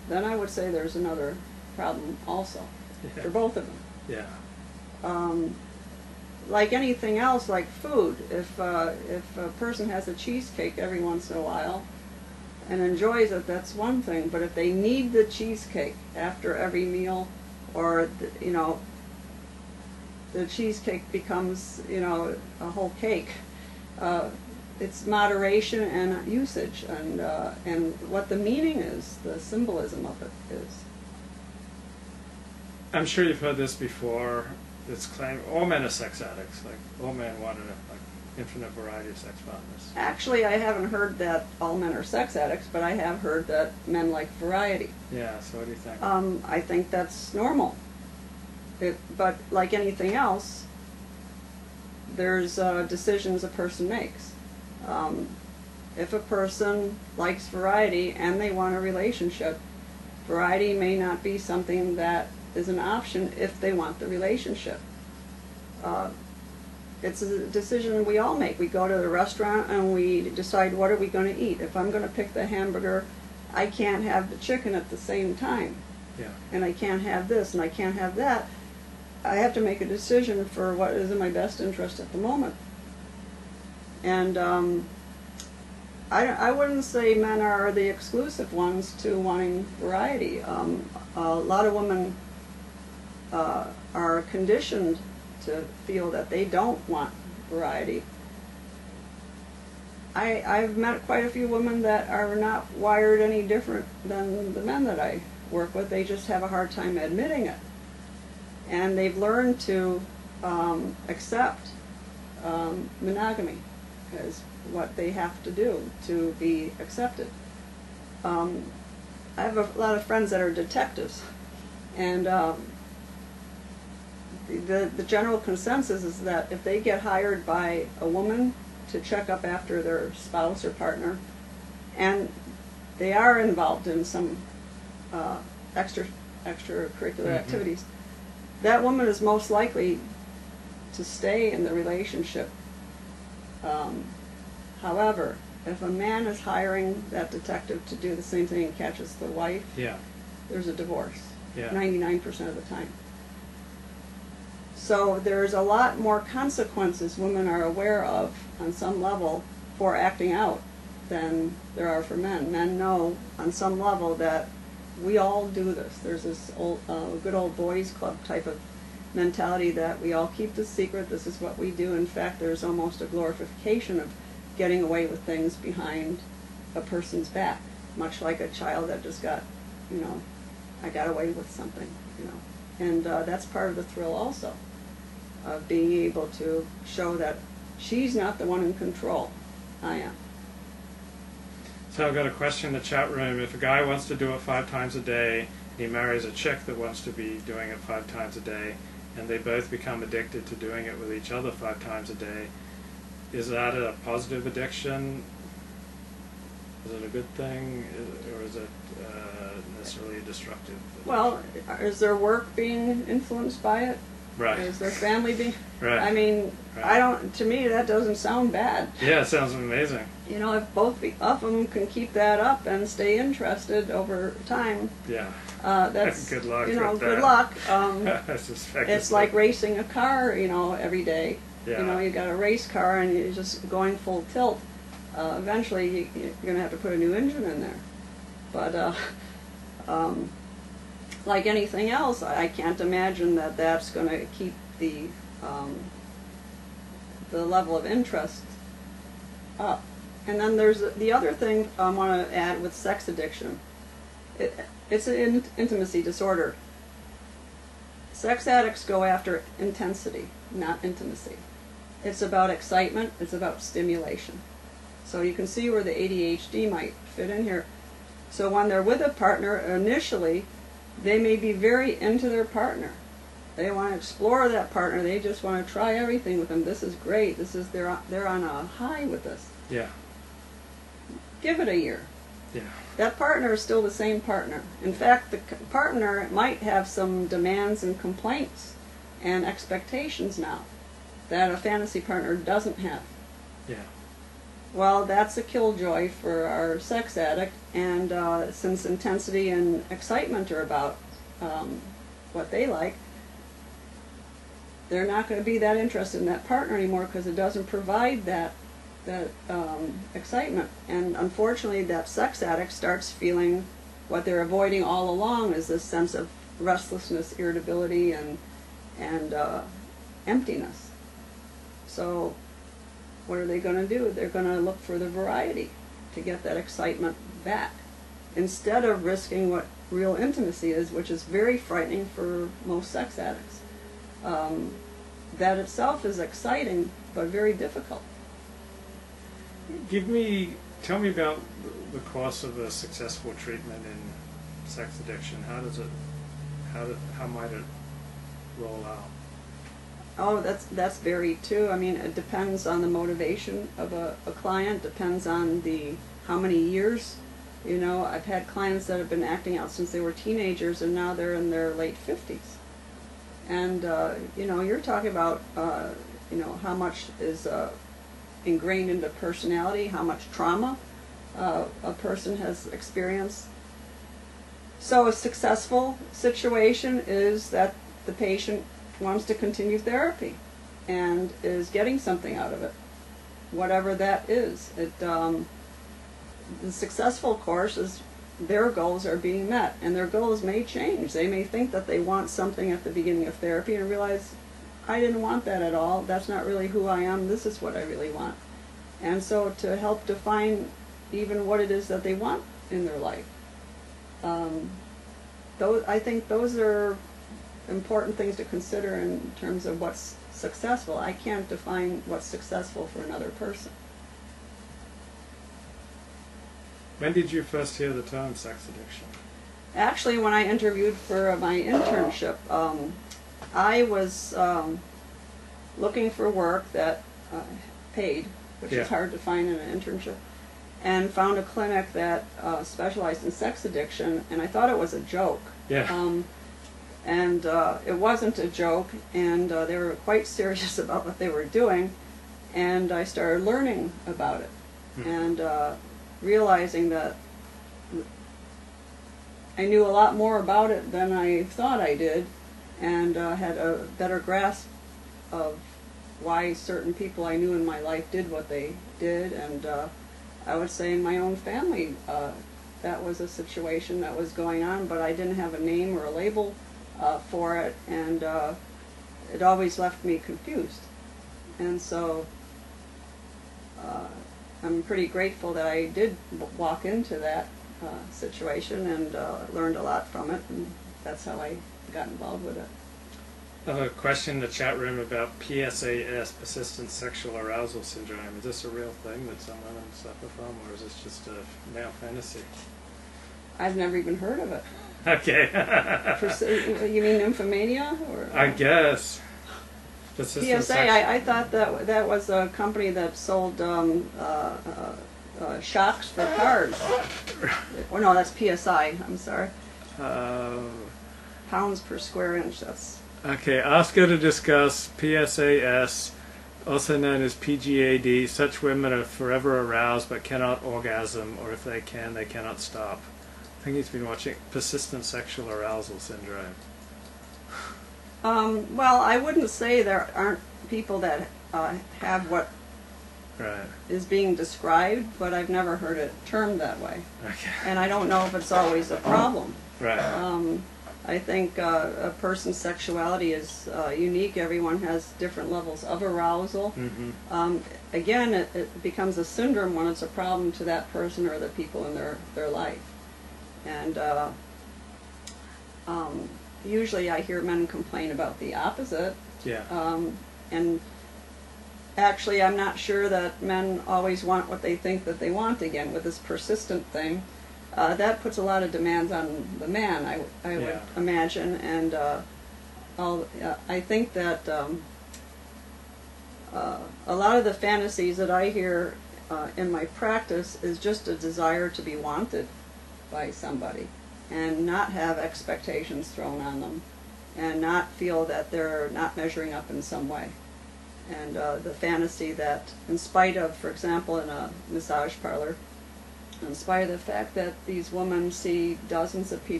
then I would say there's another problem also Yeah. for both of them. Yeah. Like anything else, like food, if a person has a cheesecake every once in a while and enjoys it, that's one thing. But if they need the cheesecake after every meal, or you know, the cheesecake becomes, you know, a whole cake. It's moderation and usage, and what the meaning is, the symbolism of it is. I'm sure you've heard this before. It's claimed all men are sex addicts. Like all men want an infinite variety of sex partners. Actually, I haven't heard that all men are sex addicts, but I have heard that men like variety. Yeah. So what do you think? I think that's normal. But like anything else, there's decisions a person makes. If a person likes variety and they want a relationship, variety may not be something that is an option if they want the relationship. It's a decision we all make. We go to the restaurant and we decide what are we going to eat. If I'm going to pick the hamburger, I can't have the chicken at the same time. Yeah. And I can't have this and I can't have that. I have to make a decision for what is in my best interest at the moment. And I wouldn't say men are the exclusive ones to wanting variety. A lot of women are conditioned to feel that they don't want variety. I've met quite a few women that are not wired any different than the men that I work with. They just have a hard time admitting it. And they've learned to accept monogamy as what they have to do to be accepted. I have a lot of friends that are detectives, and the general consensus is that if they get hired by a woman to check up after their spouse or partner, and they are involved in some extracurricular activities, that woman is most likely to stay in the relationship. However, if a man is hiring that detective to do the same thing and catches the wife, Yeah. there's a divorce, Yeah. 99% of the time. So there's a lot more consequences women are aware of on some level for acting out than there are for men. Men know on some level that we all do this. There's this old, good old boys club type of mentality that we all keep the secret. This is what we do. In fact, there's almost a glorification of getting away with things behind a person's back, much like a child that just got, you know, I got away with something, you know. And that's part of the thrill also, of being able to show that she's not the one in control. I am. So I've got a question in the chat room. If a guy wants to do it 5 times a day, he marries a chick that wants to be doing it 5 times a day, and they both become addicted to doing it with each other 5 times a day, is that a positive addiction? Is it a good thing, or is it necessarily destructive? Well, is their work being influenced by it? Right. Is their family being? Right. I mean, Right. I don't. To me, that doesn't sound bad. Yeah, it sounds amazing. You know, if both of them can keep that up and stay interested over time, Yeah. that's Good luck You know, with good that. luck. I suspect It's like racing a car. You know, every day. Yeah. You know, you got a race car and you're just going full tilt. Eventually, you're going to have to put a new engine in there. But like anything else, I can't imagine that that's going to keep the level of interest up. And then there's the other thing I want to add with sex addiction. It's an intimacy disorder. Sex addicts go after intensity, not intimacy. It's about excitement, it's about stimulation. So you can see where the ADHD might fit in here. So when they're with a partner, initially, they may be very into their partner. They want to explore that partner. They just want to try everything with them. This is great. They're on a high with this. Yeah. Give it a year. Yeah. That partner is still the same partner. In fact, the partner might have some demands and complaints and expectations now that a fantasy partner doesn't have. Yeah. Well, that's a killjoy for our sex addict, and since intensity and excitement are about what they like, they're not going to be that interested in that partner anymore because it doesn't provide that excitement. And unfortunately, that sex addict starts feeling what they're avoiding all along is this sense of restlessness, irritability, and emptiness. So what are they going to do? They're going to look for the variety to get that excitement back, instead of risking what real intimacy is, which is very frightening for most sex addicts. That itself is exciting, but very difficult. Tell me about the course of a successful treatment in sex addiction. How might it roll out? Oh, that's varied too. I mean, it depends on the motivation of a client, depends on how many years. You know, I've had clients that have been acting out since they were teenagers and now they're in their late 50s. And, you know, you're talking about, you know, how much is ingrained into personality, how much trauma a person has experienced. So a successful situation is that the patient wants to continue therapy and is getting something out of it, whatever that is. The successful course is their goals are being met, and their goals may change. They may think that they want something at the beginning of therapy and realize, I didn't want that at all. That's not really who I am. This is what I really want. And so to help define even what it is that they want in their life. I think those are important things to consider in terms of what's successful. I can't define what's successful for another person. When did you first hear the term sex addiction? Actually, when I interviewed for my internship, I was looking for work that paid, which is hard to find in an internship, and found a clinic that specialized in sex addiction, and I thought it was a joke. Yeah. And it wasn't a joke, and they were quite serious about what they were doing, and I started learning about it, and realizing that I knew a lot more about it than I thought I did, and had a better grasp of why certain people I knew in my life did what they did, and I would say in my own family that was a situation that was going on, but I didn't have a name or a label for it, and it always left me confused. And so I'm pretty grateful that I did walk into that situation and learned a lot from it, and that's how I got involved with it. I have a question in the chat room about PSAS, persistent sexual arousal syndrome. Is this a real thing that some women suffer from, or is this just a male fantasy? I've never even heard of it. Okay. You mean nymphomania? Or, I guess. PSA, I thought that was a company that sold shocks for cars. Oh no, that's PSI. I'm sorry. Pounds per square inch. That's. Okay, ask her to discuss PSAS, also known as PGAD. Such women are forever aroused but cannot orgasm, or if they can, they cannot stop. I think he's been watching persistent sexual arousal syndrome. Well, I wouldn't say there aren't people that have what is being described, but I've never heard it termed that way. Okay. And I don't know if it's always a problem. Right. I think a person's sexuality is unique. Everyone has different levels of arousal. Mm-hmm. Again, it becomes a syndrome when it's a problem to that person or the people in their life. And usually I hear men complain about the opposite. Yeah. And actually I'm not sure that men always want what they think that they want again with this persistent thing. That puts a lot of demands on the man, I would imagine. And I think that a lot of the fantasies that I hear in my practice is just a desire to be wanted by somebody, and not have expectations thrown on them, and not feel that they're not measuring up in some way. And the fantasy that, in spite of, for example, in a massage parlor, in spite of the fact that these women see dozens of people